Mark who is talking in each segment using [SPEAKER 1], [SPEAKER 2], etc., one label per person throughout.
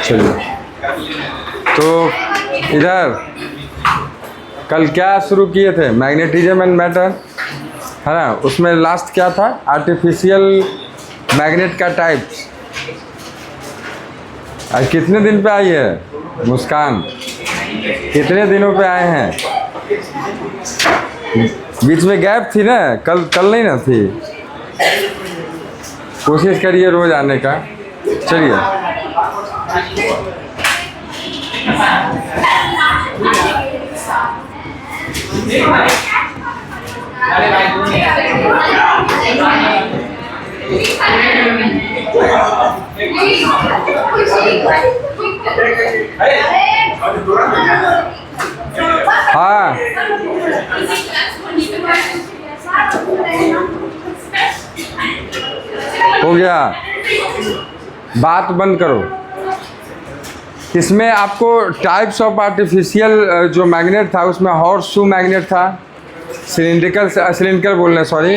[SPEAKER 1] चलिए, तो इधर कल क्या शुरू किए थे, मैग्नेटिज्म एंड मैटर, है ना। उसमें लास्ट क्या था, आर्टिफिशियल मैग्नेट का टाइप्स। आज कितने दिन पे आई है मुस्कान, कितने दिनों पे आए हैं? बीच में गैप थी ना, कल नहीं ना थी। कोशिश करिए रोज आने का। चलिए, हाँ हो गया, बात बंद करो। इसमें आपको टाइप्स ऑफ आर्टिफिशियल जो मैग्नेट था, उसमें हॉर्स शू मैग्नेट था, सिलिंड्रिकल बोल रहे हैं सॉरी,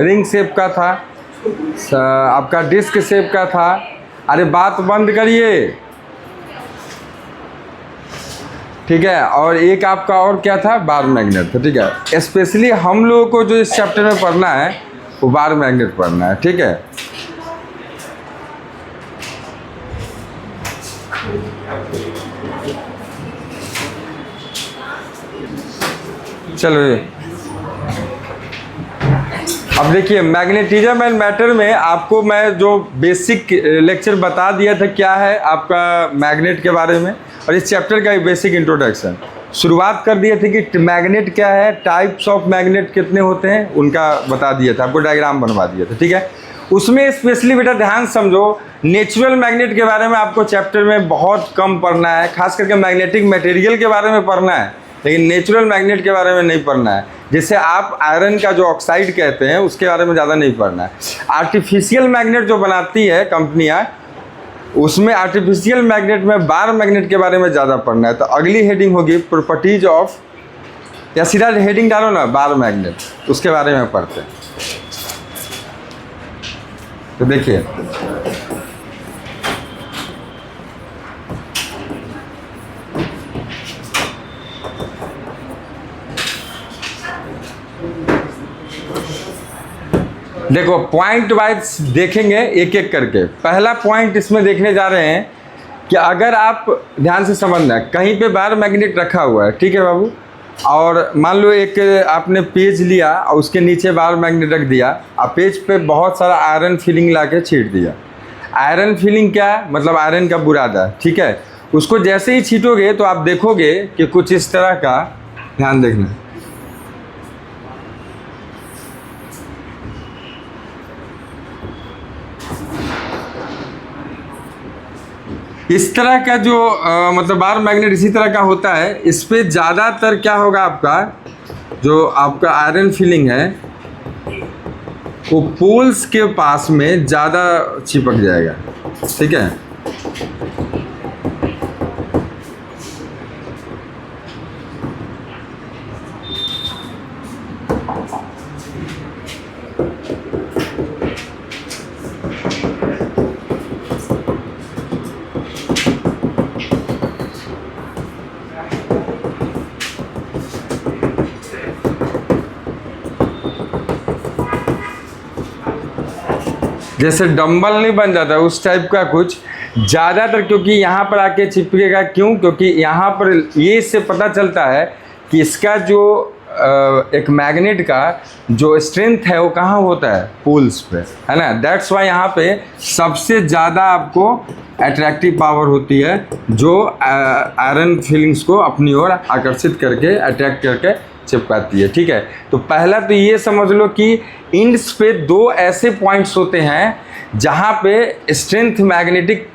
[SPEAKER 1] रिंग शेप का था, आपका डिस्क शेप का था। अरे बात बंद करिए, ठीक है। और एक आपका और क्या था, बार मैग्नेट था, ठीक है। स्पेशली हम लोगों को जो इस चैप्टर में पढ़ना है वो बार मैग्नेट पढ़ना है, ठीक है। चलो, अब देखिए मैग्नेटिज्म एंड मैटर में आपको मैं जो बेसिक लेक्चर बता दिया था क्या है आपका मैग्नेट के बारे में, और इस चैप्टर का बेसिक इंट्रोडक्शन शुरुआत कर दिए थे कि मैग्नेट क्या है, टाइप्स ऑफ मैग्नेट कितने होते हैं उनका बता दिया था, आपको डायग्राम बनवा दिया था, ठीक है। उसमें स्पेशली बेटा ध्यान समझो, नेचुरल मैग्नेट के बारे में आपको चैप्टर में बहुत कम पढ़ना है, खास करके मैग्नेटिक मटेरियल के बारे में पढ़ना है, लेकिन नेचुरल मैग्नेट के बारे में नहीं पढ़ना है। जैसे आप आयरन का जो ऑक्साइड कहते हैं उसके बारे में ज़्यादा नहीं पढ़ना है। आर्टिफिशियल मैग्नेट जो बनाती है कंपनियां, उसमें आर्टिफिशियल मैग्नेट में बार मैग्नेट के बारे में ज़्यादा पढ़ना है। तो अगली हेडिंग होगी प्रॉपर्टीज ऑफ, या सीधा हेडिंग डालो ना बार मैग्नेट, उसके बारे में पढ़ते हैं। तो देखिए, देखो पॉइंट वाइज देखेंगे एक एक करके। पहला पॉइंट इसमें देखने जा रहे हैं कि अगर आप ध्यान से समझना, कहीं पे बार मैग्नेट रखा हुआ है, ठीक है बाबू, और मान लो एक आपने पेज लिया और उसके नीचे बार मैग्नेट रख दिया, और पेज पे बहुत सारा आयरन फिलिंग ला के छीट दिया। आयरन फिलिंग क्या है, मतलब आयरन का बुरादा, ठीक है। उसको जैसे ही छीटोगे तो आप देखोगे कि कुछ इस तरह का, ध्यान देखना, इस तरह का जो मतलब बार मैग्नेट इसी तरह का होता है। इस पे ज़्यादातर क्या होगा, आपका जो आपका आयरन फिलिंग है वो पोल्स के पास में ज़्यादा चिपक जाएगा, ठीक है। जैसे डंबल नहीं बन जाता उस टाइप का कुछ ज़्यादातर, क्योंकि यहाँ पर आके चिपकेगा। क्यों? क्योंकि यहाँ पर ये इससे पता चलता है कि इसका जो एक मैग्नेट का जो स्ट्रेंथ है वो कहाँ होता है, पोल्स पे, है ना। दैट्स वाई यहाँ पे सबसे ज़्यादा आपको अट्रैक्टिव पावर होती है, जो आयरन फीलिंग्स को अपनी ओर आकर्षित करके, अट्रैक्ट करके चिपकाती है, ठीक है। तो पहला तो ये समझ लो कि इंड्स पे दो ऐसे पॉइंट्स होते हैं जहाँ पे स्ट्रेंथ मैग्नेटिक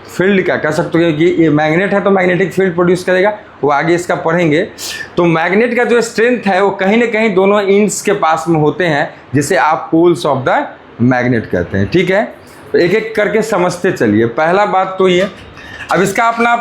[SPEAKER 1] फील्ड का कह सकते हो कि ये मैग्नेट है तो मैग्नेटिक फील्ड प्रोड्यूस करेगा, वो आगे इसका पढ़ेंगे। तो मैग्नेट का जो स्ट्रेंथ है वो कहीं ना कहीं दोनों इंड्स के पास में होते हैं, जिसे आप पोल्स ऑफ द मैग्नेट कहते हैं, ठीक है। तो एक एक करके समझते चलिए। पहला बात तो ये, अब इसका अपना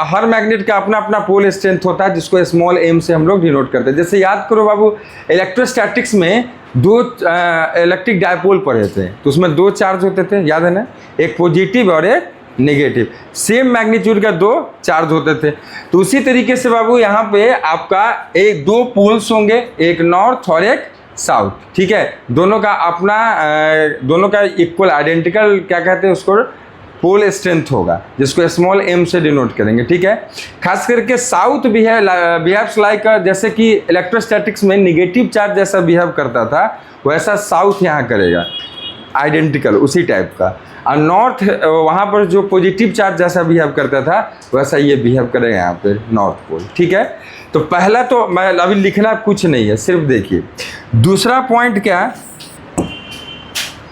[SPEAKER 1] हर मैग्नेट का अपना अपना पोल स्ट्रेंथ होता है, जिसको स्मॉल m से हम लोग डिनोट करते हैं। जैसे याद करो बाबू, इलेक्ट्रोस्टैटिक्स में दो इलेक्ट्रिक डायपोल पढ़े थे, तो उसमें दो चार्ज होते थे, याद है ना, एक पॉजिटिव और एक नेगेटिव, सेम मैग्नीट्यूड का दो चार्ज होते थे। तो उसी तरीके से बाबू यहाँ पे आपका एक दो पोल्स होंगे, एक नॉर्थ और एक साउथ, ठीक है। दोनों का अपना दोनों का इक्वल आइडेंटिकल क्या कहते हैं उसको, पोल स्ट्रेंथ होगा, जिसको स्मॉल m से डिनोट करेंगे, ठीक है। खास करके साउथ बिहेव्स लाइक, जैसे कि इलेक्ट्रोस्टैटिक्स में निगेटिव चार्ज जैसा बिहेव करता था, वैसा साउथ यहाँ करेगा, आइडेंटिकल उसी टाइप का। और नॉर्थ वहाँ पर जो पॉजिटिव चार्ज जैसा बिहेव करता था, वैसा ये बिहेव करेगा यहाँ पे नॉर्थ पोल, ठीक है। तो पहला तो मैं अभी लिखना कुछ नहीं है, सिर्फ देखिए। दूसरा पॉइंट क्या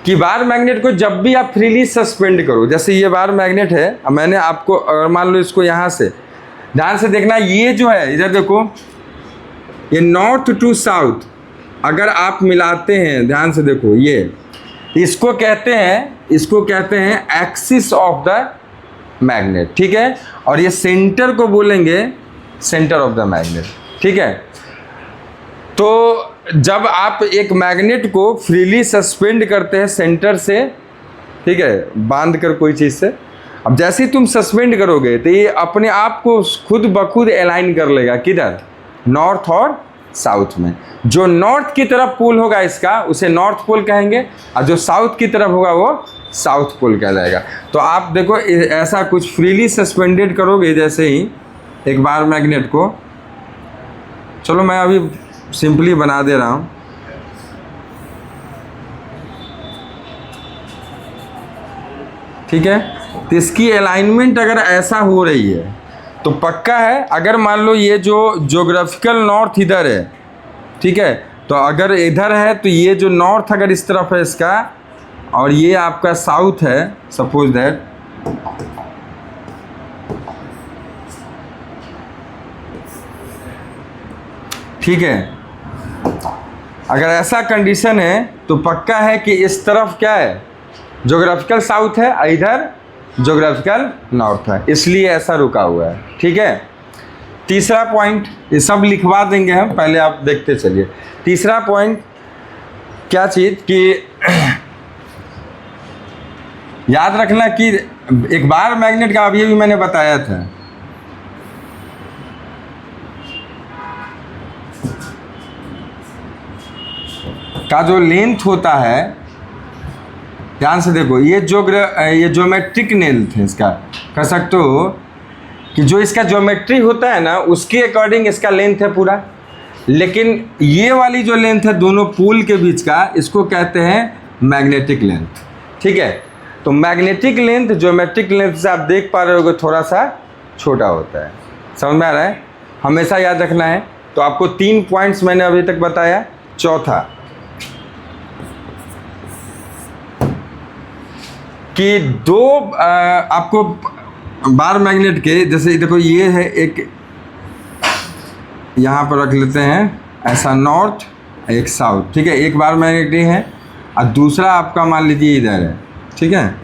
[SPEAKER 1] कि बार मैग्नेट को जब भी आप फ्रीली सस्पेंड करो, जैसे ये बार मैग्नेट है, अब मैंने आपको अगर मान लो इसको यहाँ से ध्यान से देखना, ये जो है इधर देखो, ये नॉर्थ टू साउथ अगर आप मिलाते हैं, ध्यान से देखो, ये इसको कहते हैं एक्सिस ऑफ द मैग्नेट, ठीक है। और ये सेंटर को बोलेंगे सेंटर ऑफ द मैग्नेट, ठीक है। तो जब आप एक मैग्नेट को फ्रीली सस्पेंड करते हैं सेंटर से, ठीक है, बांध कर कोई चीज़ से, अब जैसे ही तुम सस्पेंड करोगे तो ये अपने आप को खुद ब खुद अलाइन कर लेगा, किधर, नॉर्थ और साउथ में। जो नॉर्थ की तरफ पोल होगा इसका, उसे नॉर्थ पोल कहेंगे, और जो साउथ की तरफ होगा वो साउथ पोल कहलाएगा। तो आप देखो ऐसा कुछ फ्रीली सस्पेंडेड करोगे, जैसे ही एक बार मैग्नेट को, चलो मैं अभी सिंपली बना दे रहा हूँ, ठीक है। तो इसकी अलाइनमेंट अगर ऐसा हो रही है तो पक्का है, अगर मान लो ये जो ज्योग्राफिकल नॉर्थ इधर है, ठीक है, तो अगर इधर है तो ये जो नॉर्थ अगर इस तरफ है इसका, और ये आपका साउथ है, सपोज दैट, ठीक है, अगर ऐसा कंडीशन है तो पक्का है कि इस तरफ क्या है, ज्योग्राफिकल साउथ है, इधर ज्योग्राफिकल नॉर्थ है, इसलिए ऐसा रुका हुआ है, ठीक है। तीसरा पॉइंट, ये सब लिखवा देंगे हम, पहले आप देखते चलिए। तीसरा पॉइंट क्या चीज़ कि याद रखना कि एक बार मैग्नेट का अभी भी मैंने बताया था, का जो लेंथ होता है, ध्यान से देखो, ये ज्योमेट्रिक लेंथ है इसका, कह सकते हो कि जो इसका ज्योमेट्री होता है ना, उसके अकॉर्डिंग इसका लेंथ है पूरा। लेकिन ये वाली जो लेंथ है दोनों पोल के बीच का, इसको कहते हैं मैग्नेटिक लेंथ, ठीक है। तो मैग्नेटिक लेंथ ज्योमेट्रिक लेंथ से आप देख पा रहे होगे थोड़ा सा छोटा होता है, समझ में आ रहा है, हमेशा याद रखना है। तो आपको 3 पॉइंट्स मैंने अभी तक बताया। चौथा कि दो आपको बार मैग्नेट के, जैसे देखो ये है एक, यहाँ पर रख लेते हैं ऐसा, नॉर्थ एक साउथ, ठीक है, एक बार मैग्नेट ये है, और दूसरा आपका मान लीजिए इधर है, ठीक है।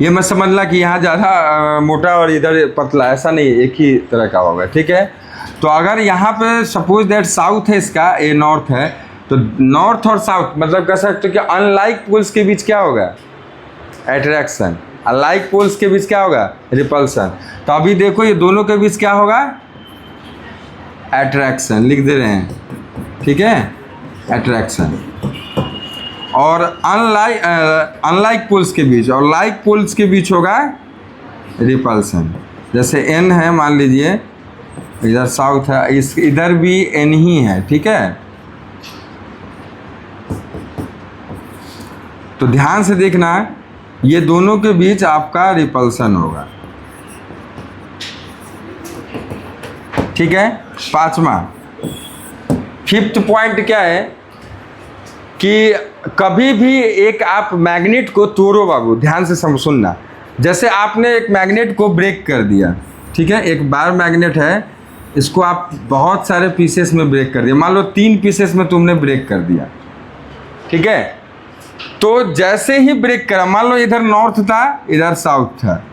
[SPEAKER 1] ये मत समझना कि यहाँ ज़्यादा मोटा और इधर पतला, ऐसा नहीं, एक ही तरह का होगा, ठीक है। तो अगर यहाँ पे सपोज दैट साउथ है इसका, ये नॉर्थ है, तो नॉर्थ और साउथ मतलब कह सकते हो कि अनलाइक पोल्स के बीच क्या होगा, अट्रैक्शन, अनलाइक पोल्स के बीच क्या होगा, रिपल्सन। तो अभी देखो ये दोनों के बीच क्या होगा, अट्रैक्शन, लिख दे रहे हैं, ठीक है, अट्रैक्शन। और अनलाइक पोल्स के बीच और लाइक पोल्स के बीच होगा रिपल्सन। जैसे एन है, मान लीजिए इधर साउथ है, इस इधर भी एन ही है, ठीक है। तो ध्यान से देखना, ये दोनों के बीच आपका रिपल्सन होगा, ठीक है। पांचवा, फिफ्थ पॉइंट क्या है कि कभी भी एक आप मैग्नेट को तोड़ो बाबू, ध्यान से सुनना। जैसे आपने एक मैग्नेट को ब्रेक कर दिया, ठीक है, एक बार मैग्नेट है, इसको आप बहुत सारे पीसेस में ब्रेक कर दिया, मान लो 3 पीसेस में तुमने ब्रेक कर दिया, ठीक है। तो जैसे ही ब्रेक करा, मान लो इधर नॉर्थ था, इधर साउथ था,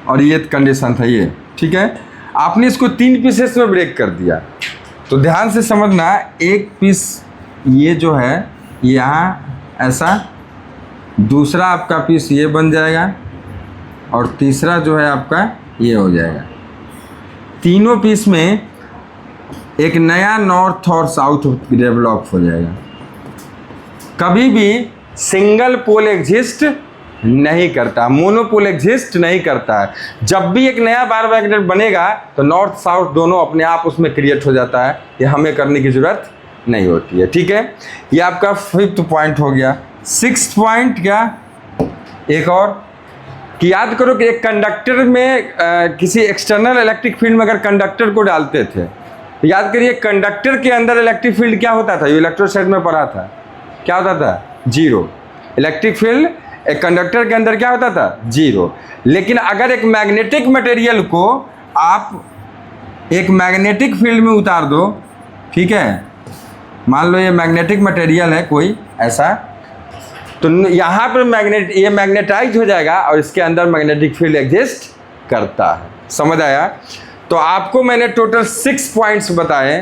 [SPEAKER 1] और ये कंडीशन था ये, ठीक है। आपने इसको 3 पीसेस में ब्रेक कर दिया, तो ध्यान से समझना, एक पीस ये जो है यहाँ ऐसा, दूसरा आपका पीस ये बन जाएगा, और तीसरा जो है आपका ये हो जाएगा। तीनों पीस में एक नया नॉर्थ और साउथ डेवलप हो जाएगा। कभी भी सिंगल पोल एग्जिस्ट नहीं करता, मोनोपोल एग्जिस्ट नहीं करता है। जब भी एक नया बार मैग्नेट बनेगा तो नॉर्थ साउथ दोनों अपने आप उसमें क्रिएट हो जाता है, ये हमें करने की ज़रूरत नहीं होती है, ठीक है। ये आपका 5th पॉइंट हो गया। 6th पॉइंट क्या, एक और कि याद करो कि एक कंडक्टर में किसी एक्सटर्नल इलेक्ट्रिक फील्ड में अगर कंडक्टर को डालते थे, तो याद करिए कंडक्टर के अंदर इलेक्ट्रिक फील्ड क्या होता था, ये इलेक्ट्रोस्टैटिक में पढ़ा था, क्या होता था, 0। इलेक्ट्रिक फील्ड एक कंडक्टर के अंदर क्या होता था, 0। लेकिन अगर एक मैग्नेटिक मटेरियल को आप एक मैग्नेटिक फील्ड में उतार दो, ठीक है, मान लो ये मैग्नेटिक मटेरियल है कोई ऐसा, तो यहाँ पर ये मैग्नेटाइज हो जाएगा और इसके अंदर मैग्नेटिक फील्ड एग्जिस्ट करता है। समझ आया? तो आपको मैंने टोटल 6 पॉइंट्स बताए।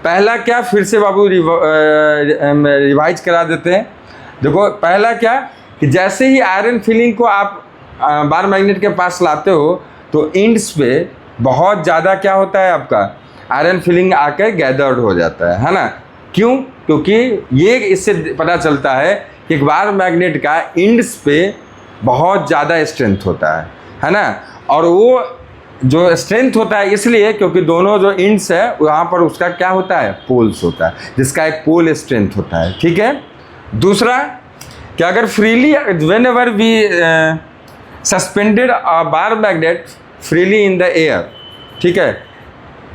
[SPEAKER 1] पहला क्या, फिर से बाबू रिवाइज करा देते हैं। देखो पहला क्या कि जैसे ही आयरन फिलिंग को आप बार मैग्नेट के पास लाते हो तो इंड्स पे बहुत ज़्यादा क्या होता है, आपका आयरन फिलिंग आकर गैदर्ड हो जाता है ना। क्यों? क्योंकि ये इससे पता चलता है कि एक बार मैग्नेट का इंड्स पे बहुत ज़्यादा स्ट्रेंथ होता है ना। और वो जो स्ट्रेंथ होता है इसलिए क्योंकि दोनों जो इंड्स है वहाँ पर उसका क्या होता है, पोल्स होता है, जिसका एक पोल स्ट्रेंथ होता है, ठीक है। दूसरा कि अगर freely whenever we suspended a bar magnet freely in the air, ठीक है,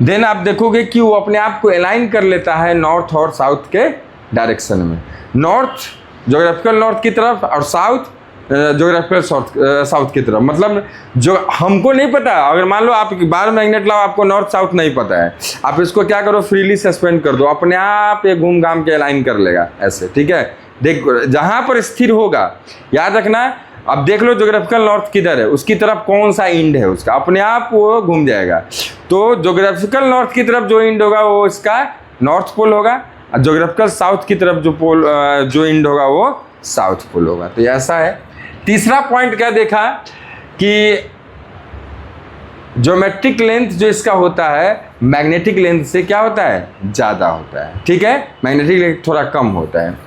[SPEAKER 1] देन आप देखोगे कि वो अपने आप को अलाइन कर लेता है नॉर्थ और साउथ के डायरेक्शन में। नॉर्थ ज्योग्राफिकल नॉर्थ की तरफ और साउथ ज्योग्राफिकल साउथ की तरफ। मतलब जो हमको नहीं पता, अगर मान लो आप बार मैग्नेट लाओ, आपको नॉर्थ साउथ नहीं पता है, आप इसको क्या करो, फ्रीली सस्पेंड कर दो, अपने आप ये घूम घाम के अलाइन कर लेगा ऐसे, ठीक है। देख जहाँ पर स्थिर होगा, याद रखना, अब देख लो ज्योग्राफिकल नॉर्थ किधर है, उसकी तरफ कौन सा इंड है उसका, अपने आप वो घूम जाएगा। तो ज्योग्राफिकल नॉर्थ की तरफ जो इंड होगा वो इसका नॉर्थ पोल होगा, और ज्योग्राफिकल साउथ की तरफ जो इंड होगा वो साउथ पोल होगा। तो ऐसा है। तीसरा पॉइंट क्या देखा कि ज्योमेट्रिक लेंथ जो इसका होता है मैग्नेटिक लेंथ से क्या होता है, ज़्यादा होता है, ठीक है, मैग्नेटिक लेंथ थोड़ा कम होता है।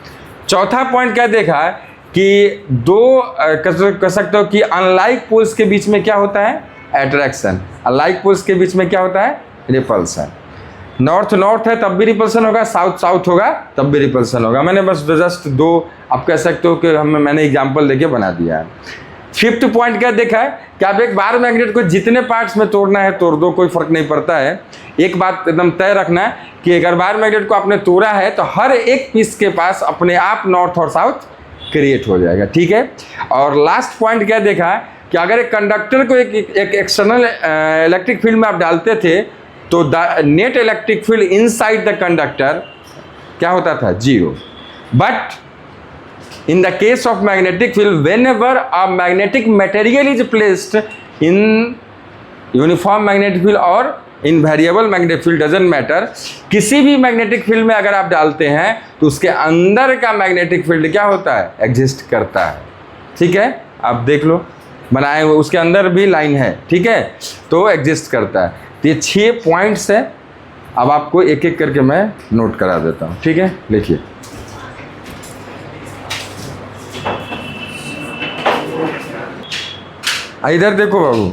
[SPEAKER 1] चौथा पॉइंट क्या देखा कि कह सकते हो कि अनलाइक पोल्स के बीच में क्या होता है, अट्रैक्शन, अनलाइक पोल्स के बीच में क्या होता है, रिपल्सन। नॉर्थ नॉर्थ है तब भी रिपल्सन होगा, साउथ साउथ होगा तब भी रिपल्सन होगा। मैंने बस जस्ट 2 आप कह सकते हो कि मैंने एग्जाम्पल देके बना दिया है। 5th पॉइंट क्या देखा है कि आप एक बार मैग्नेट को जितने पार्ट्स में तोड़ना है तोड़ दो, कोई फर्क नहीं पड़ता है। एक बात एकदम तय रखना है कि अगर बार मैग्नेट को आपने तोड़ा है तो हर एक पीस के पास अपने आप नॉर्थ और साउथ क्रिएट हो जाएगा, ठीक है। और लास्ट पॉइंट क्या देखा कि अगर एक कंडक्टर को एक एक्सटर्नल इलेक्ट्रिक फील्ड में आप डालते थे तो the net electric field inside the conductor क्या होता था, 0। But in the case of magnetic field, whenever a magnetic material is placed in uniform magnetic field or in variable magnetic field, doesn't matter, किसी भी magnetic field में अगर आप डालते हैं तो उसके अंदर का मैग्नेटिक फील्ड क्या होता है, एग्जिस्ट करता है, ठीक है। आप देख लो बनाए हुए उसके अंदर भी लाइन है, ठीक है, तो एग्जिस्ट करता है। तो ये 6 पॉइंट्स है। अब आपको एक एक करके मैं नोट करा देता हूँ, ठीक है। लिखिए, इधर देखो बाबू,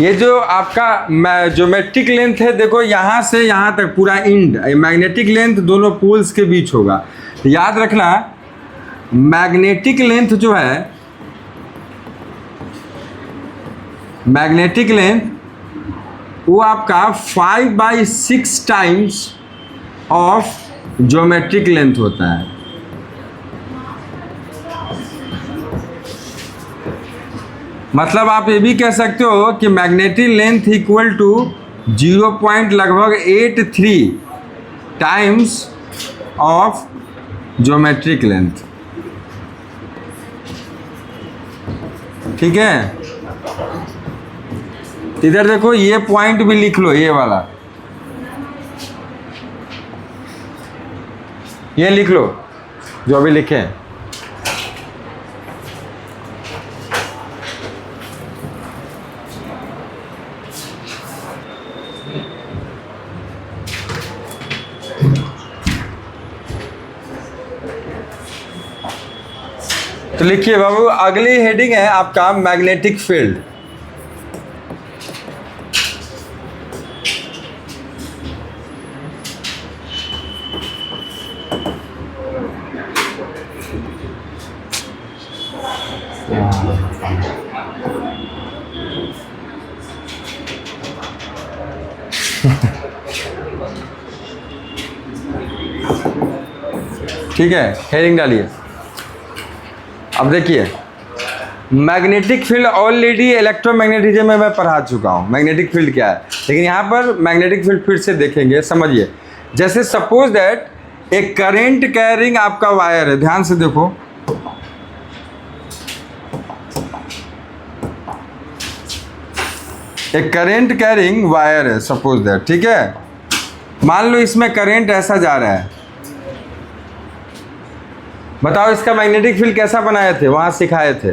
[SPEAKER 1] ये जो आपका ज्योमेट्रिक लेंथ है, देखो यहाँ से यहाँ तक पूरा इंड, मैग्नेटिक लेंथ दोनों पोल्स के बीच होगा। तो याद रखना मैग्नेटिक लेंथ जो है, मैग्नेटिक लेंथ वो आपका 5/6 टाइम्स ऑफ ज्योमेट्रिक लेंथ होता है। मतलब आप ये भी कह सकते हो कि magnetic length equal to 0.83 times of geometric length, ठीक है। इधर देखो ये पॉइंट भी लिख लो, ये वाला ये लिख लो जो अभी लिखे हैं। तो लिखिए बाबू, अगली हेडिंग है आपका मैग्नेटिक फील्ड। ठीक है, हेडिंग डालिए। अब देखिए, मैग्नेटिक फील्ड ऑलरेडी इलेक्ट्रोमैग्नेटिज्म में मैं पढ़ा चुका हूँ मैग्नेटिक फील्ड क्या है, लेकिन यहाँ पर मैग्नेटिक फील्ड फिर से देखेंगे। समझिए, जैसे सपोज दैट एक करंट कैरिंग आपका वायर है, ध्यान से देखो, एक करंट कैरिंग वायर है सपोज दैट, ठीक है। मान लो इसमें करंट ऐसा जा रहा है, बताओ इसका मैग्नेटिक फील्ड कैसा बनाए थे, वहाँ सिखाए थे,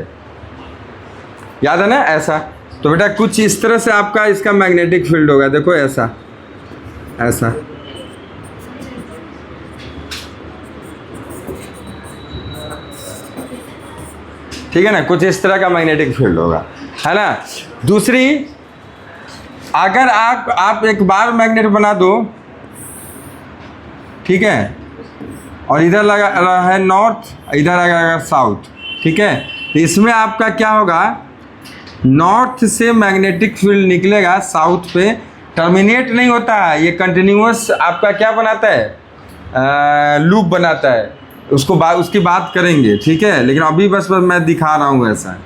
[SPEAKER 1] याद है ना, ऐसा। तो बेटा कुछ इस तरह से आपका इसका मैग्नेटिक फील्ड होगा, देखो ऐसा ऐसा, ठीक है ना, कुछ इस तरह का मैग्नेटिक फील्ड होगा, है ना। दूसरी, अगर आप एक बार मैग्नेट बना दो, ठीक है, और इधर लगा रहा है नॉर्थ, इधर लगा साउथ, ठीक है, तो इसमें आपका क्या होगा, नॉर्थ से मैग्नेटिक फील्ड निकलेगा साउथ पे, टर्मिनेट नहीं होता है, ये कंटिन्यूअस आपका क्या बनाता है, लूप बनाता है, उसकी बात करेंगे, ठीक है, लेकिन अभी बस मैं दिखा रहा हूँ ऐसा।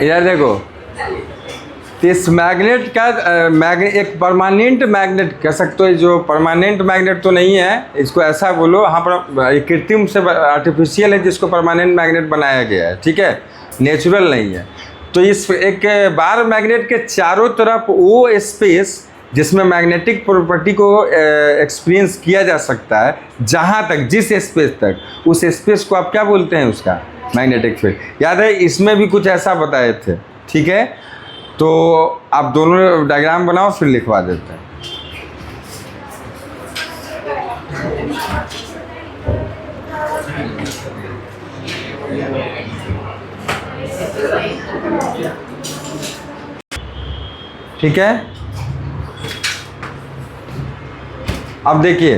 [SPEAKER 1] इधर देखो, इस मैग्नेट का एक परमानेंट मैग्नेट कह सकते हो, जो परमानेंट मैग्नेट तो नहीं है, इसको ऐसा बोलो, यहाँ पर कृत्रिम से आर्टिफिशियल है जिसको परमानेंट मैग्नेट बनाया गया है, ठीक है, नेचुरल नहीं है। तो इस एक बार मैग्नेट के चारों तरफ वो स्पेस जिसमें मैग्नेटिक प्रॉपर्टी को एक्सपीरियंस किया जा सकता है, जहाँ तक, जिस स्पेस तक, उस स्पेस को आप क्या बोलते हैं, उसका मैग्नेटिक फील्ड। याद है, इसमें भी कुछ ऐसा बताए थे, ठीक है। तो आप दोनों डायग्राम बनाओ, फिर लिखवा देते हैं। ठीक है, अब देखिए,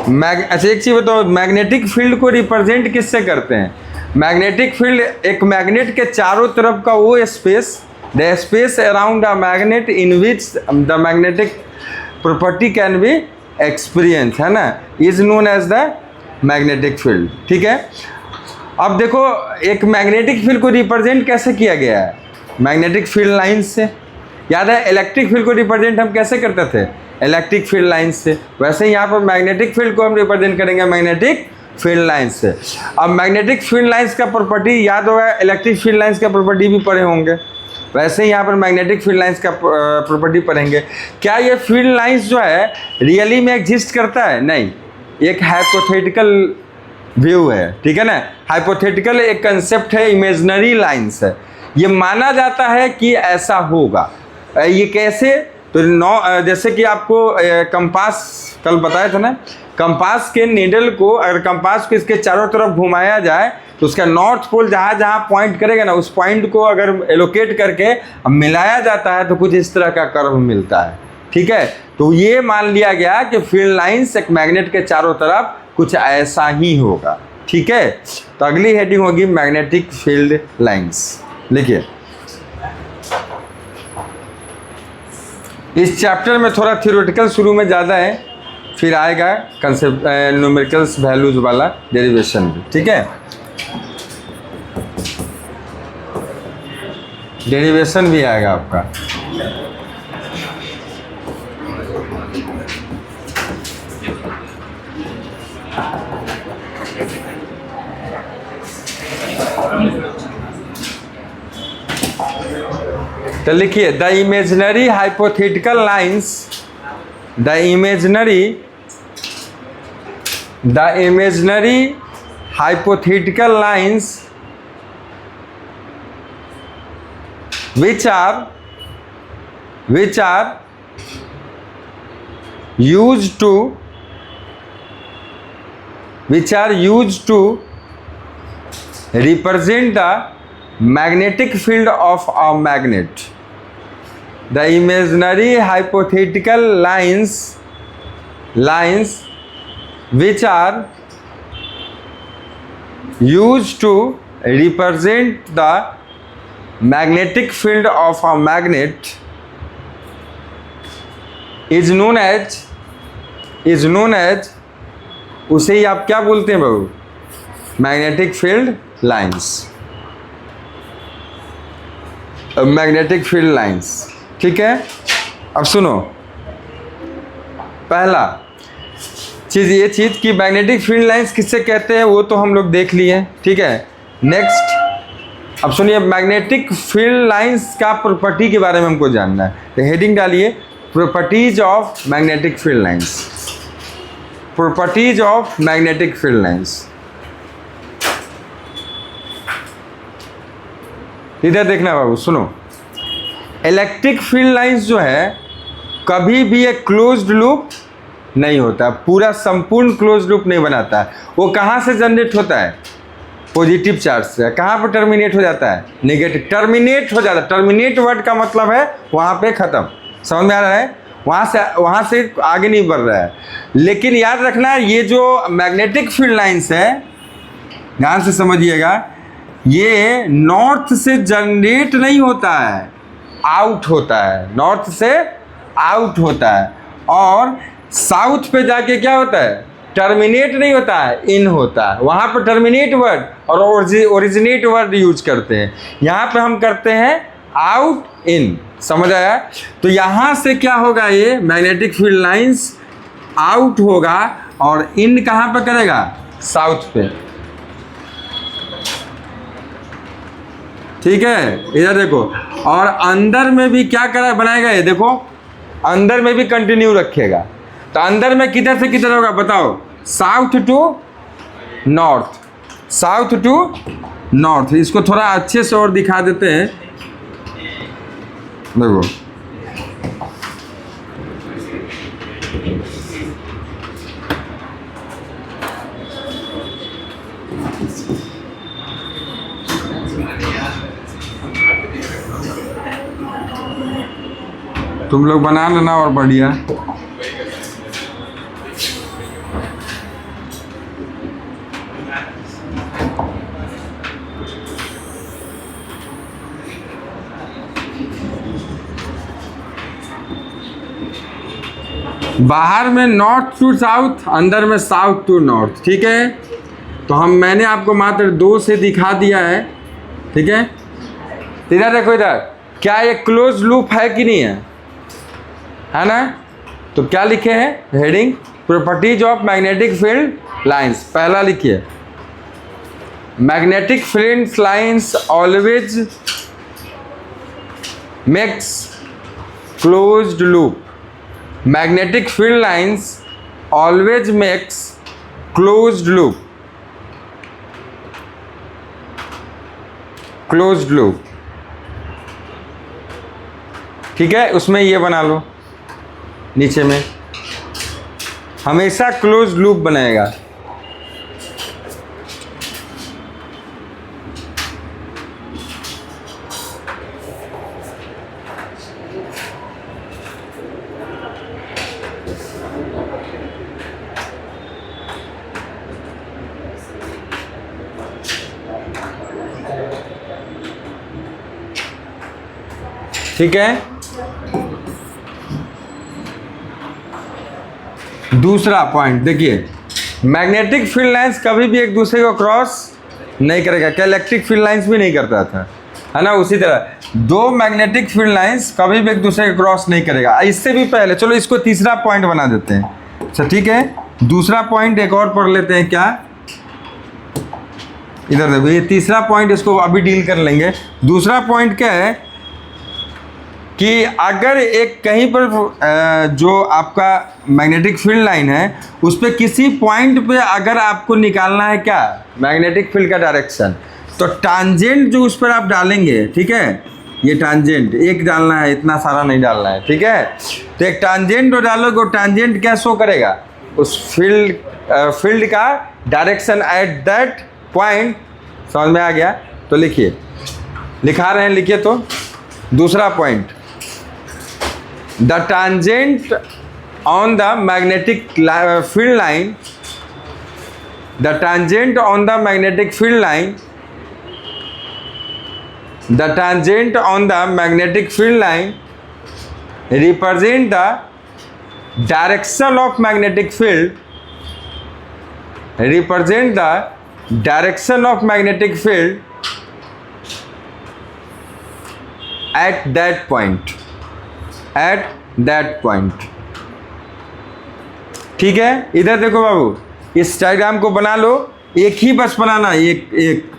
[SPEAKER 1] अच्छा एक चीज बताओ, मैग्नेटिक फील्ड को रिप्रेजेंट किससे करते हैं। मैग्नेटिक फील्ड एक मैग्नेट के चारों तरफ का वो space, the space around a magnet in which the magnetic property can be experience, है ना, is known as the magnetic field, ठीक है। अब देखो, एक मैग्नेटिक फील्ड को रिप्रेजेंट कैसे किया गया है, मैग्नेटिक फील्ड लाइन से। याद है, इलेक्ट्रिक फील्ड को रिप्रेजेंट हम कैसे करते थे, इलेक्ट्रिक फील्ड लाइन से। वैसे ही यहाँ पर मैग्नेटिक फील्ड को हम रिप्रेजेंट करेंगे मैग्नेटिक फील्ड लाइन से। अब मैग्नेटिक फील्ड लाइंस का प्रॉपर्टी याद होगा, इलेक्ट्रिक फील्ड लाइंस का प्रॉपर्टी भी पढ़े होंगे, वैसे ही यहाँ पर मैग्नेटिक फील्ड लाइंस का प्रॉपर्टी पढ़ेंगे। क्या ये फील्ड लाइंस जो है रियली में एग्जिस्ट करता है, नहीं, एक हाइपोथेटिकल व्यू है, ठीक है ना। हाइपोथेटिकल एक कंसेप्ट है, इमेजिनरी लाइंस है, ये माना जाता है कि ऐसा होगा। ये कैसे, तो जैसे कि आपको कंपास कल बताया था ना, कंपास के नीडल को अगर कंपास को इसके चारों तरफ घुमाया जाए तो उसका नॉर्थ पोल जहाँ जहाँ पॉइंट करेगा ना, उस पॉइंट को अगर एलोकेट करके मिलाया जाता है तो कुछ इस तरह का कर्व मिलता है। ठीक है, तो ये मान लिया गया कि फील्ड लाइंस एक मैग्नेट के चारों तरफ कुछ ऐसा ही होगा। ठीक है, तो अगली हेडिंग होगी मैग्नेटिक फील्ड लाइंस। लिखिए, इस चैप्टर में थोड़ा थ्योरेटिकल शुरू में ज़्यादा है, फिर आएगा कंसेप्ट न्यूमेरिकल्स वैल्यूज वाला डेरिवेशन भी। ठीक है, डेरिवेशन भी आएगा आपका। तो लिखिए, the imaginary hypothetical lines, the imaginary hypothetical lines which are used to represent the magnetic field of a magnet. The imaginary hypothetical lines which are used to represent the magnetic field of a magnet is known as उसे ही आप क्या बोलते हैं बाबू? Magnetic field lines. Magnetic field lines, ठीक है। अब सुनो, पहला चीज़ ये चीज़ कि मैग्नेटिक फील्ड लाइंस किससे कहते हैं वो तो हम लोग देख लिए, ठीक है। नेक्स्ट अब सुनिए, मैग्नेटिक फील्ड लाइंस का प्रॉपर्टी के बारे में हमको जानना है, तो हेडिंग डालिए properties of magnetic field lines. Properties of magnetic field lines, इधर देखना बाबू, सुनो। इलेक्ट्रिक फील्ड लाइंस जो है कभी भी एक क्लोज्ड लूप नहीं होता, पूरा संपूर्ण क्लोज्ड लूप नहीं बनाता है। वो कहाँ से जनरेट होता है? पॉजिटिव चार्ज से। कहाँ पर टर्मिनेट हो जाता है? नेगेटिव। टर्मिनेट हो जाता है, टर्मिनेट वर्ड का मतलब है वहाँ पे ख़त्म। समझ में आ रहा है? वहाँ से आगे नहीं बढ़ रहा है। लेकिन याद रखना, ये जो मैग्नेटिक फील्ड लाइंस है, ध्यान से समझिएगा, ये नॉर्थ से जनरेट नहीं होता है, आउट होता है। नॉर्थ से आउट होता है, और साउथ पे जाके क्या होता है? टर्मिनेट नहीं होता है, इन होता है। वहाँ पर टर्मिनेट वर्ड और ओरिजिनेट वर्ड यूज करते हैं, यहाँ पे हम करते हैं आउट इन। समझ आया? तो यहाँ से क्या होगा, ये मैग्नेटिक फील्ड लाइंस आउट होगा और इन कहाँ पे करेगा? साउथ पे। ठीक है, इधर देखो। और अंदर में भी क्या करा बनाएगा, ये देखो, अंदर में भी कंटिन्यू रखेगा। तो अंदर में किधर से किधर होगा बताओ? South to north, south to north. इसको थोड़ा अच्छे से और दिखा देते हैं, देखो। तुम लोग बना लेना और बढ़िया। बाहर में नॉर्थ टू साउथ, अंदर में साउथ टू नॉर्थ। ठीक है, तो मैंने आपको मात्र 2 से दिखा दिया है। ठीक है, इधर देखो, इधर क्या ये क्लोज लूप है कि नहीं है ना? तो क्या लिखे हैं heading? Properties of magnetic field lines. पहला लिखिए, magnetic field lines always makes closed loop. Magnetic field lines always makes closed loop. Closed loop, ठीक है। उसमें ये बना लो, नीचे में हमेशा क्लोज्ड लूप बनाएगा। ठीक है। दूसरा पॉइंट देखिए, मैग्नेटिक फील्ड लाइंस कभी भी एक दूसरे को क्रॉस नहीं करेगा। क्या इलेक्ट्रिक फील्ड लाइंस भी नहीं करता था, है ना। उसी तरह दो मैग्नेटिक फील्ड लाइंस कभी भी एक दूसरे को क्रॉस नहीं करेगा। इससे भी पहले चलो इसको तीसरा पॉइंट बना देते हैं। अच्छा ठीक है, दूसरा पॉइंट एक और पढ़ लेते हैं। क्या, इधर देखो, ये तीसरा पॉइंट इसको अभी डील कर लेंगे। दूसरा पॉइंट क्या है कि अगर एक कहीं पर जो आपका मैग्नेटिक फील्ड लाइन है उस पर किसी पॉइंट पे अगर आपको निकालना है क्या, मैग्नेटिक फील्ड का डायरेक्शन, तो टांजेंट जो उस पर आप डालेंगे, ठीक है, ये टांजेंट एक डालना है, इतना सारा नहीं डालना है, ठीक है। तो एक टांजेंट जो डालोगे, वो टांजेंट क्या शो करेगा, उस फील्ड का डायरेक्शन एट दैट पॉइंट। समझ में आ गया? तो लिखिए, लिखा रहे हैं, लिखिए। तो दूसरा point, the tangent on the magnetic field line, the tangent on the magnetic field line, the tangent on the magnetic field line represent the direction of magnetic field, represent the direction of magnetic field at that point, at that point। ठीक है, इधर देखो बाबू, इस diagram को बना लो, एक ही बस बनाना, एक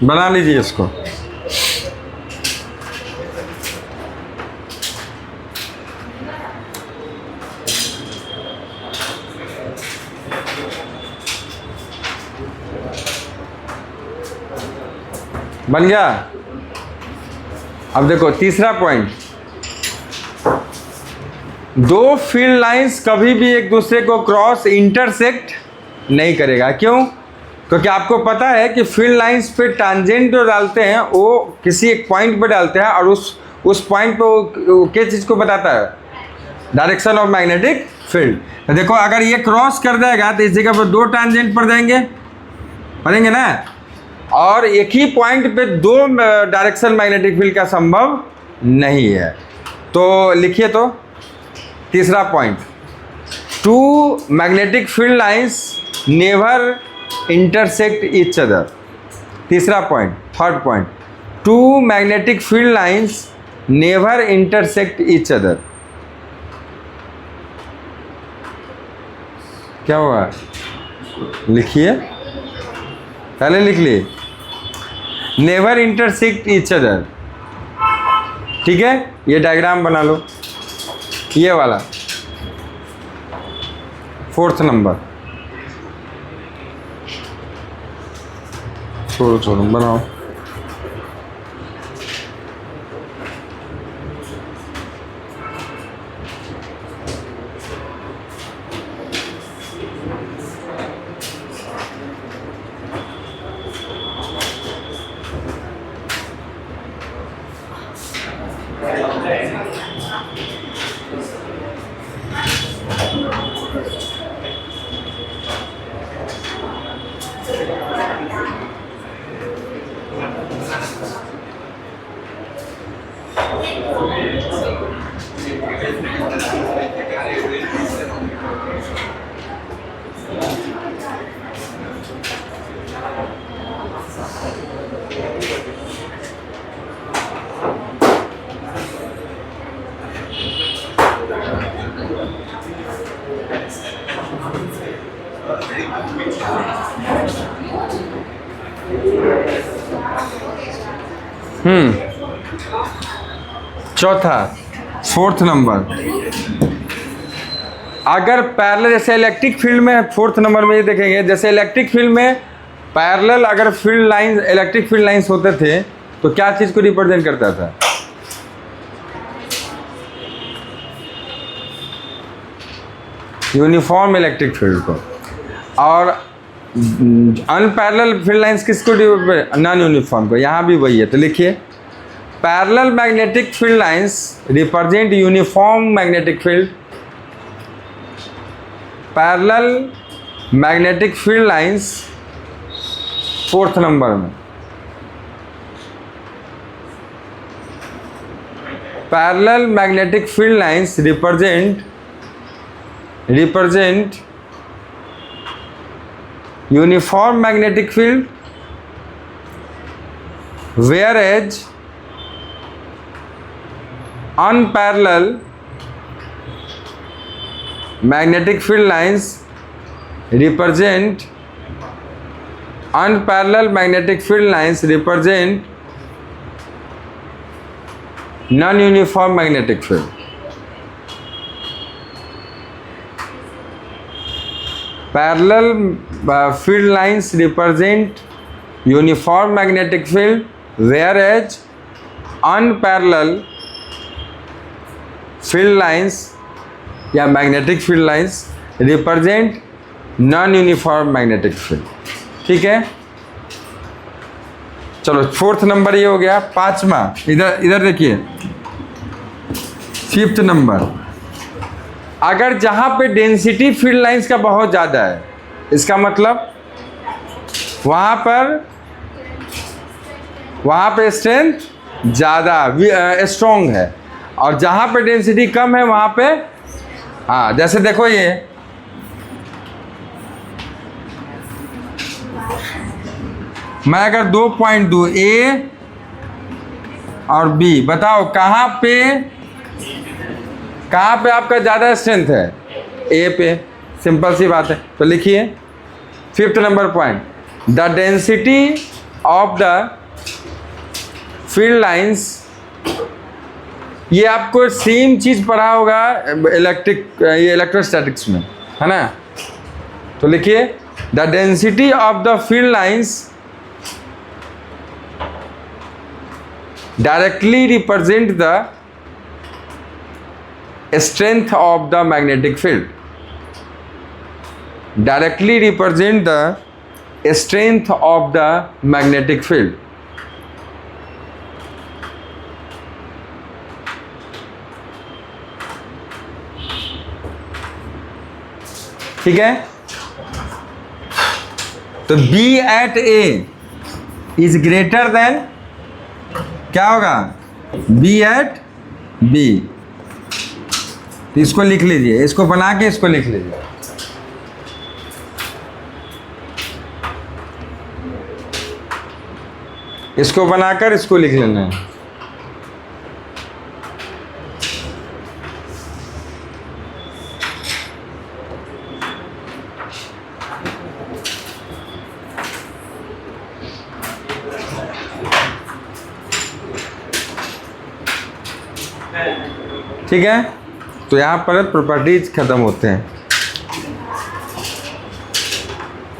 [SPEAKER 1] बना लीजिए इसको। बन गया। अब देखो तीसरा पॉइंट, दो फील्ड लाइंस कभी भी एक दूसरे को क्रॉस इंटरसेक्ट नहीं करेगा। क्यों? क्योंकि आपको पता है कि फील्ड लाइंस पे टांजेंट जो डालते हैं वो किसी एक पॉइंट पे डालते हैं, और उस पॉइंट पे वो किस चीज़ को बताता है, डायरेक्शन ऑफ मैग्नेटिक फील्ड। तो देखो अगर ये क्रॉस कर देगा तो इस जगह पर दो टांजेंट पड़ जाएंगे, पड़ेंगे ना, और एक ही पॉइंट पे दो डायरेक्शन मैग्नेटिक फील्ड का संभव नहीं है। तो लिखिए, तो तीसरा point, two magnetic field lines never intersect each other। तीसरा point, third point, two magnetic field lines never intersect each other. क्या हुआ? लिखिए, पहले लिख लिए, नेवर इंटरसेक्ट ईच अदर। ठीक है, ये डायग्राम बना लो, ये वाला 4th नंबर। छोड़ो बनाओ। चौथा, 4th नंबर, अगर पैरेलल, जैसे इलेक्ट्रिक फील्ड में 4th नंबर में ये देखेंगे, जैसे इलेक्ट्रिक फील्ड में पैरेलल अगर field line, electric field lines होते थे तो क्या चीज़ को रिप्रेजेंट करता था? यूनिफॉर्म इलेक्ट्रिक फील्ड को। और अनपैरेलल फील्ड लाइंस किसको? नॉन यूनिफॉर्म को। यहाँ भी वही है। तो लिखिए, parallel magnetic field lines represent uniform magnetic field. Parallel magnetic field lines 4th number में, parallel magnetic field lines represent uniform magnetic field, whereas unparallel magnetic field lines represent non-uniform magnetic field. Parallel field lines represent uniform magnetic field, whereas unparallel field lines या magnetic field lines represent non-uniform magnetic field। ठीक है, चलो 4th number ये हो गया। 5वां, इधर देखिए 5th नंबर, अगर जहाँ पे डेंसिटी फील्ड लाइंस का बहुत ज़्यादा है, इसका मतलब वहाँ पे स्ट्रेंथ ज़्यादा स्ट्रॉन्ग है, और जहाँ पे डेंसिटी कम है वहाँ पे, हाँ जैसे देखो ये मैं अगर 2 पॉइंट दूँ ए और बी, बताओ कहाँ पे आपका ज़्यादा स्ट्रेंथ है? ए पे, सिंपल सी बात है। तो लिखिए 5th number point, the density of the field lines, ये आपको सेम चीज़ पढ़ा होगा इलेक्ट्रोस्टैटिक्स में, है ना? तो लिखिए the density of the field lines directly represent the strength of the magnetic field, directly represent the strength of the magnetic field। ठीक है, तो B at A is greater than, क्या होगा? B at B, इसको लिख लीजिए, इसको बना के इसको लिख लीजिए। इसको बनाकर इसको लिख लेना है। ठीक है, तो यहाँ पर प्रॉपर्टीज खत्म होते हैं।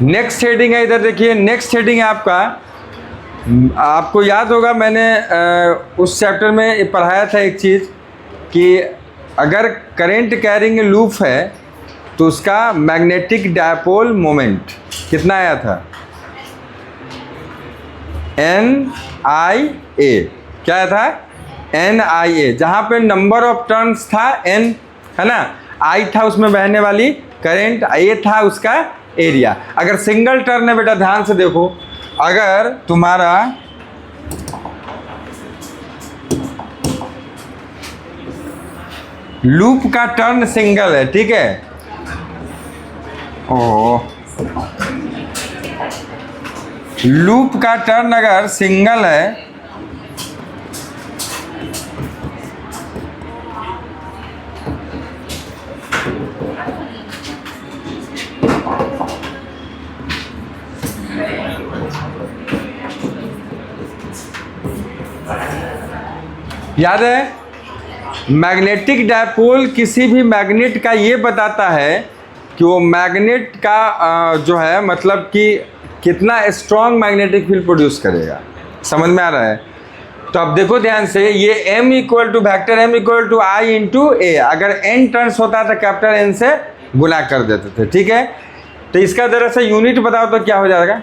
[SPEAKER 1] नेक्स्ट हेडिंग है, इधर देखिए नेक्स्ट हेडिंग है आपको याद होगा मैंने उस चैप्टर में पढ़ाया था एक चीज़ कि अगर करंट कैरिंग लूप है तो उसका मैग्नेटिक डायपोल मोमेंट कितना आया था? NIA, क्या आया था? NIA, जहाँ पे नंबर ऑफ टर्न्स था N, है ना? I था उसमें बहने वाली करंट, A था उसका एरिया। अगर सिंगल टर्न है बेटा, ध्यान से देखो, अगर तुम्हारा लूप का टर्न सिंगल है, ठीक है, लूप का टर्न अगर सिंगल है याद है, मैग्नेटिक डायपोल किसी भी मैग्नेट का ये बताता है कि वो मैग्नेट का जो है मतलब कि कितना स्ट्रॉन्ग मैग्नेटिक फील्ड प्रोड्यूस करेगा। समझ में आ रहा है? तो अब देखो ध्यान से, ये M equal to vector M equal to I into A, अगर n टर्न्स होता तो कैपिटल N से गुना कर देते थे, ठीक है। तो इसका जरा सा यूनिट बताओ तो क्या हो जाएगा?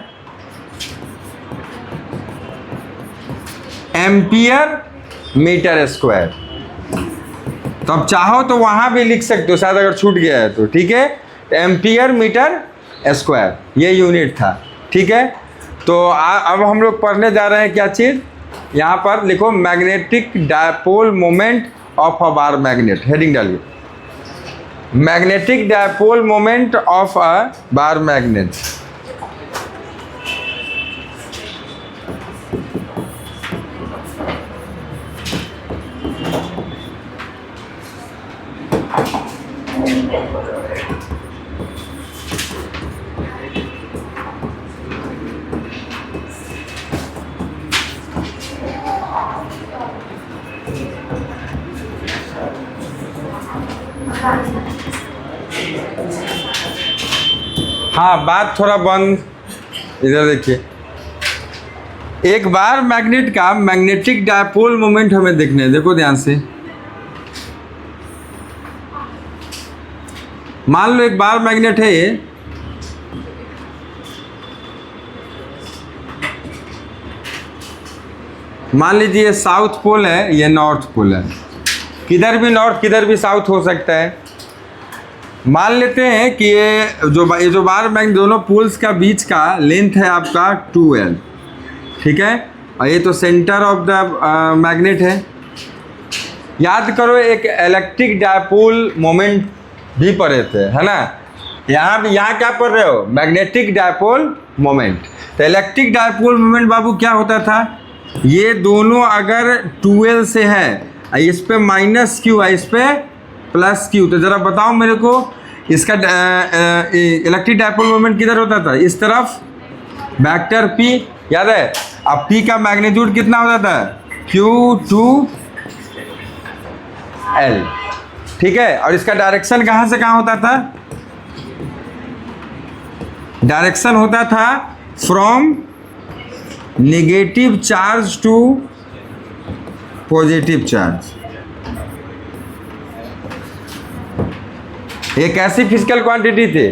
[SPEAKER 1] Ampere metre square. तो अब चाहो तो वहाँ भी लिख सकते हो, शायद अगर छूट गया है तो, ठीक है। एम्पियर मीटर स्क्वायर ये यूनिट था, ठीक है। तो अब हम लोग पढ़ने जा रहे हैं क्या चीज़, यहाँ पर लिखो magnetic dipole moment of a bar magnet, heading डालिए magnetic dipole moment of a bar magnet. हाँ, बात थोड़ा बंद, इधर देखिए। एक बार मैग्नेट का मैग्नेटिक डायपोल मोमेंट हमें देखने है, देखो ध्यान से। मान लो एक बार मैग्नेट है ये, मान लीजिए साउथ पोल है, ये नॉर्थ पोल है। किधर भी नॉर्थ किधर भी साउथ हो सकता है। मान लेते हैं कि ये जो बार मैग्नेट दोनों पोल्स का बीच का लेंथ है आपका 2L, ठीक है। और ये तो सेंटर ऑफ द मैग्नेट है। याद करो एक इलेक्ट्रिक डायपोल मोमेंट भी पढ़े थे, है ना। यहाँ क्या पढ़ रहे हो, मैग्नेटिक डायपोल मोमेंट। तो इलेक्ट्रिक डायपोल मोमेंट बाबू क्या होता था, ये दोनों अगर 2L से है, इस पे -q है, इस पे +q, तो ज़रा बताओ मेरे को इसका इलेक्ट्रिक डायपोल मोमेंट किधर होता था, इस तरफ, वेक्टर p, याद है। अब p का मैग्नीट्यूड कितना होता था, q2L, ठीक है। और इसका डायरेक्शन कहाँ से कहाँ होता था, डायरेक्शन होता था from negative charge to positive charge. एक ऐसी फिजिकल क्वांटिटी थी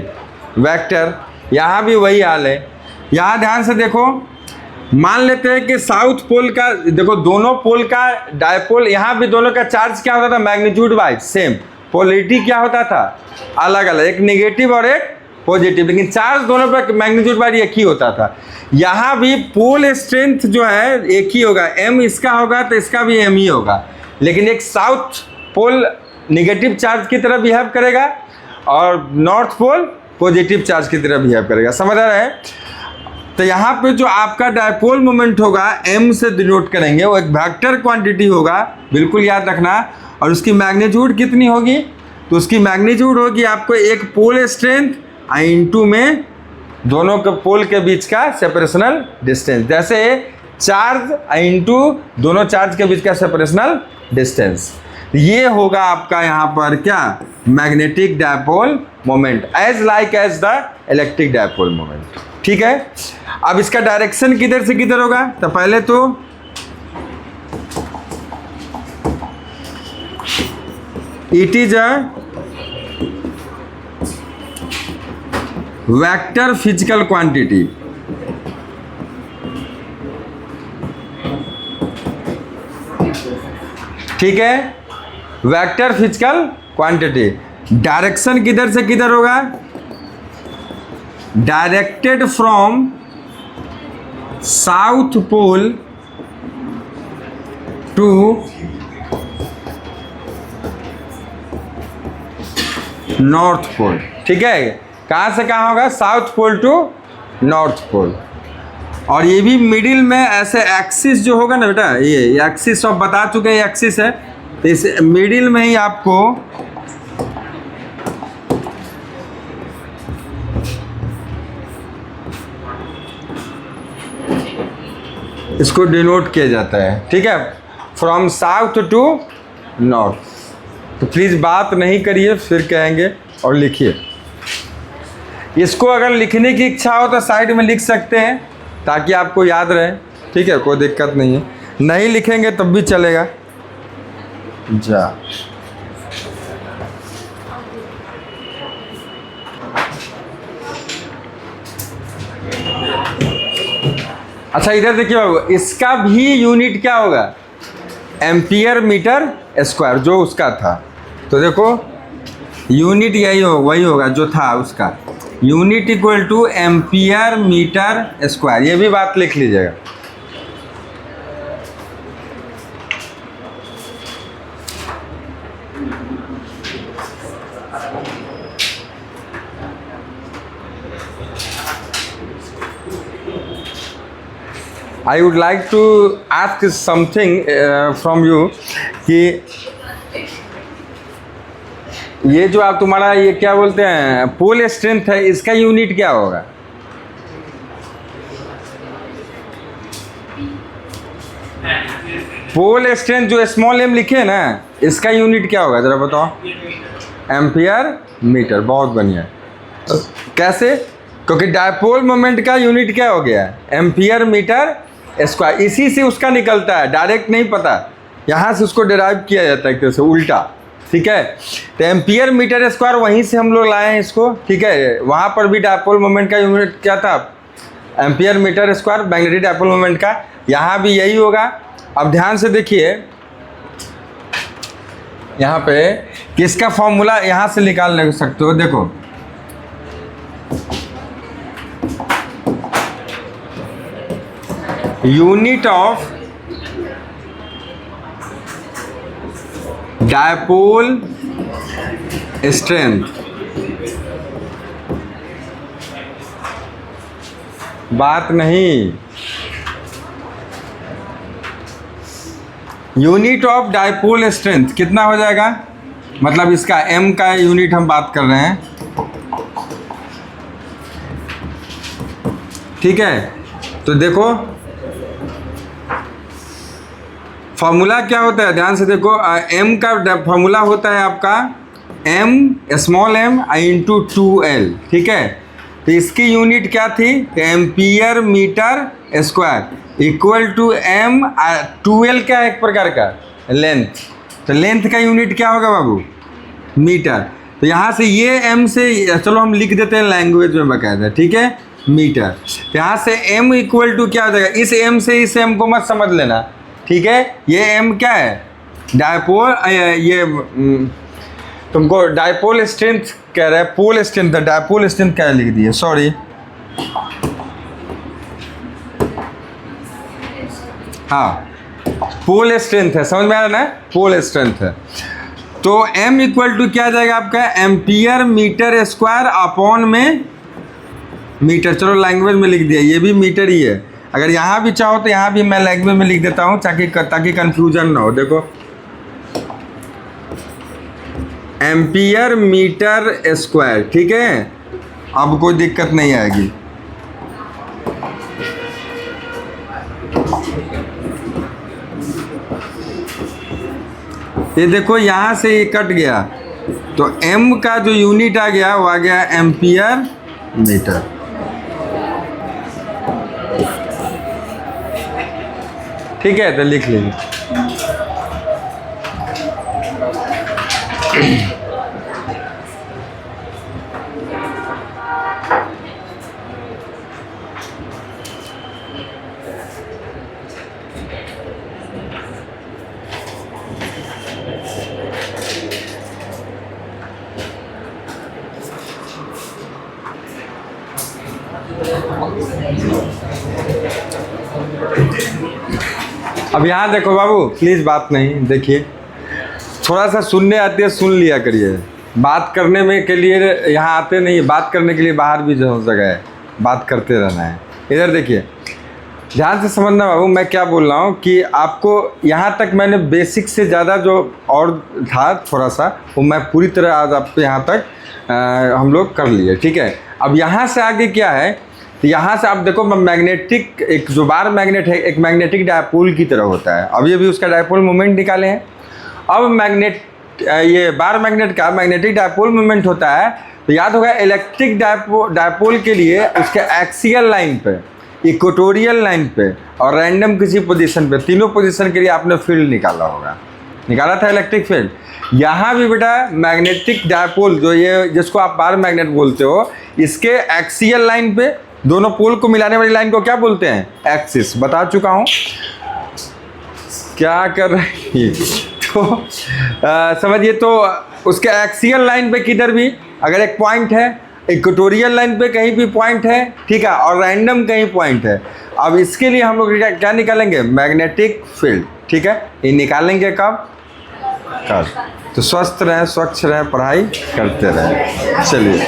[SPEAKER 1] वेक्टर, यहाँ भी वही हाल है। यहाँ ध्यान से देखो, मान लेते हैं कि साउथ पोल का, देखो दोनों पोल का डायपोल, यहाँ भी दोनों का चार्ज क्या होता था, मैग्नीट्यूड वाइज सेम, पोलरिटी क्या होता था अलग अलग, एक नेगेटिव और एक पॉजिटिव, लेकिन चार्ज दोनों पर मैग्नीट्यूड वाइज एक ही होता था। यहाँ भी पोल स्ट्रेंथ जो है एक ही होगा, m इसका होगा तो इसका भी m ही होगा, लेकिन एक साउथ पोल नेगेटिव चार्ज की तरह बिहेव करेगा और नॉर्थ पोल पॉजिटिव चार्ज की तरह बिहेव करेगा, समझ आ रहा है। तो यहाँ पे जो आपका डायपोल मोमेंट होगा m से डिनोट करेंगे, वो एक वेक्टर क्वांटिटी होगा, बिल्कुल याद रखना। और उसकी मैग्नीट्यूड कितनी होगी, तो उसकी मैग्नीट्यूड होगी आपको एक पोल स्ट्रेंथ इंटू में दोनों के पोल के बीच का सेपरेशनल डिस्टेंस, जैसे चार्ज इंटू दोनों चार्ज के बीच का सेपरेशनल डिस्टेंस। ये होगा आपका यहाँ पर क्या, magnetic dipole moment, as like as the electric dipole moment, ठीक है। अब इसका डायरेक्शन किधर से किधर होगा, तो पहले तो it is a vector physical quantity, ठीक है, वेक्टर फिजिकल क्वांटिटी। डायरेक्शन किधर से किधर होगा, directed from south pole to north pole, ठीक है। कहाँ से कहाँ होगा, south pole to north pole. और ये भी मिडिल में ऐसे एक्सिस जो होगा ना बेटा, ये एक्सिस सब बता चुके हैं, एक्सिस है, तो इस मिडिल में ही आपको इसको डिनोट किया जाता है, ठीक है, फ्रॉम साउथ टू नॉर्थ। तो प्लीज़ बात नहीं करिए, फिर कहेंगे, और लिखिए। इसको अगर लिखने की इच्छा हो तो साइड में लिख सकते हैं ताकि आपको याद रहे, ठीक है, कोई दिक्कत नहीं है। नहीं लिखेंगे तब भी चलेगा। जा अच्छा, इधर देखिए बाबू, इसका भी यूनिट क्या होगा, एम्पियर मीटर स्क्वायर जो उसका था। तो देखो यूनिट यही हो वही होगा जो था उसका, unit equal to ampere metre square, ये भी बात लिख लीजिएगा। I would like to ask something from you कि ये जो आप तुम्हारा ये क्या बोलते हैं पोल स्ट्रेंथ है, इसका यूनिट क्या होगा? पोल स्ट्रेंथ जो स्मॉल एम लिखे ना, इसका यूनिट क्या होगा जरा बताओ? Ampere metre. बहुत बढ़िया। कैसे? क्योंकि डायपोल मोमेंट का यूनिट क्या हो गया? Ampere metre square. इसी से उसका निकलता है, डायरेक्ट नहीं पता, यहाँ से उसको डिराइव किया जाता है एक तरह से उल्टा। ठीक है, तो एम्पियर मीटर स्क्वायर वहीं से हम लोग लाए हैं इसको। ठीक है, वहाँ पर भी डायपोल मोमेंट का यूनिट क्या था? Ampere metre square magnetic dipole moment का। यहाँ भी यही होगा। अब ध्यान से देखिए यहाँ पे किसका फॉर्मूला यहाँ से निकाल सकते हो। देखो यूनिट ऑफ डायपोल स्ट्रेंथ, बात नहीं, यूनिट ऑफ डायपोल स्ट्रेंथ कितना हो जाएगा? मतलब इसका m का यूनिट हम बात कर रहे हैं। ठीक है, तो देखो फॉर्मूला क्या होता है, ध्यान से देखो। m का फॉर्मूला होता है आपका m small m into 2l। ठीक है, तो इसकी यूनिट क्या थी? Ampere metre square equal to m 2l क्या है? एक प्रकार का लेंथ। तो लेंथ का यूनिट क्या होगा बाबू? मीटर। तो यहाँ से ये m से चलो हम लिख देते हैं लैंग्वेज में बकायदा। ठीक है, मीटर। तो यहाँ से m इक्वल टू क्या हो जाएगा? इस m से इस m को मत समझ लेना। ठीक है, ये m क्या है? डायपोल, ये तुमको डायपोल स्ट्रेंथ कह रहा है, पोल स्ट्रेंथ है, डायपोल स्ट्रेंथ क्या लिख दिए, सॉरी। हाँ, पोल स्ट्रेंथ है, समझ में आ रहा है ना? पोल स्ट्रेंथ है। तो m इक्वल टू क्या आ जाएगा आपका? एम्पियर मीटर स्क्वायर अपॉन में मीटर। चलो लैंग्वेज में लिख दिया, ये भी मीटर ही है। अगर यहाँ भी चाहो तो यहाँ भी मैं लैंग्वेज में लिख देता हूँ ताकि कंफ्यूजन ना हो। देखो एम्पियर मीटर स्क्वायर। ठीक है, अब कोई दिक्कत नहीं आएगी। ये देखो यहाँ से ये कट गया, तो m का जो यूनिट आ गया वो आ गया एम्पियर मीटर। ठीक है, तो लिख लीजिए। अब यहाँ देखो बाबू, प्लीज़ बात नहीं, देखिए थोड़ा सा सुनने आती है, सुन लिया करिए। बात करने में के लिए यहाँ आते नहीं, बात करने के लिए बाहर भी जगह है, बात करते रहना है। इधर देखिए, ध्यान से समझना बाबू, मैं क्या बोल रहा हूँ कि आपको यहाँ तक मैंने बेसिक से ज़्यादा जो और था थोड़ा सा, वो मैं पूरी तरह आज आपको यहाँ तक हम लोग कर लिए। ठीक है, अब यहाँ से आगे क्या है, तो यहाँ से आप देखो मैग्नेटिक, एक जो बार मैग्नेट है एक मैग्नेटिक डायपोल की तरह होता है। अब ये भी उसका डायपोल मोमेंट निकाले हैं। अब मैग्नेट, ये बार मैग्नेट का मैग्नेटिक डायपोल मोमेंट होता है, तो याद होगा इलेक्ट्रिक डायपोल के लिए उसके एक्सियल लाइन पे, इक्वेटोरियल लाइन पे और रैंडम किसी पोजीशन पे, तीनों पोजीशन के लिए आपने फील्ड निकाला होगा, निकाला था इलेक्ट्रिक फील्ड। यहाँ भी बेटा मैग्नेटिक डायपोल जो ये जिसको आप बार मैग्नेट बोलते हो, इसके एक्सियल लाइन पे दोनों पोल को मिलाने वाली लाइन को क्या बोलते हैं? एक्सिस। बता चुका हूँ क्या कर रही है? तो समझिए, तो उसके एक्सियल लाइन पे किधर भी अगर एक पॉइंट है, इक्वेटोरियल लाइन पे कहीं भी पॉइंट है, ठीक है, और रैंडम कहीं पॉइंट है। अब इसके लिए हम लोग क्या निकालेंगे? मैग्नेटिक फील्ड, ठीक है। ये निकालेंगे कब? तो स्वस्थ रहें, स्वच्छ रहें, पढ़ाई करते रहें। चलिए।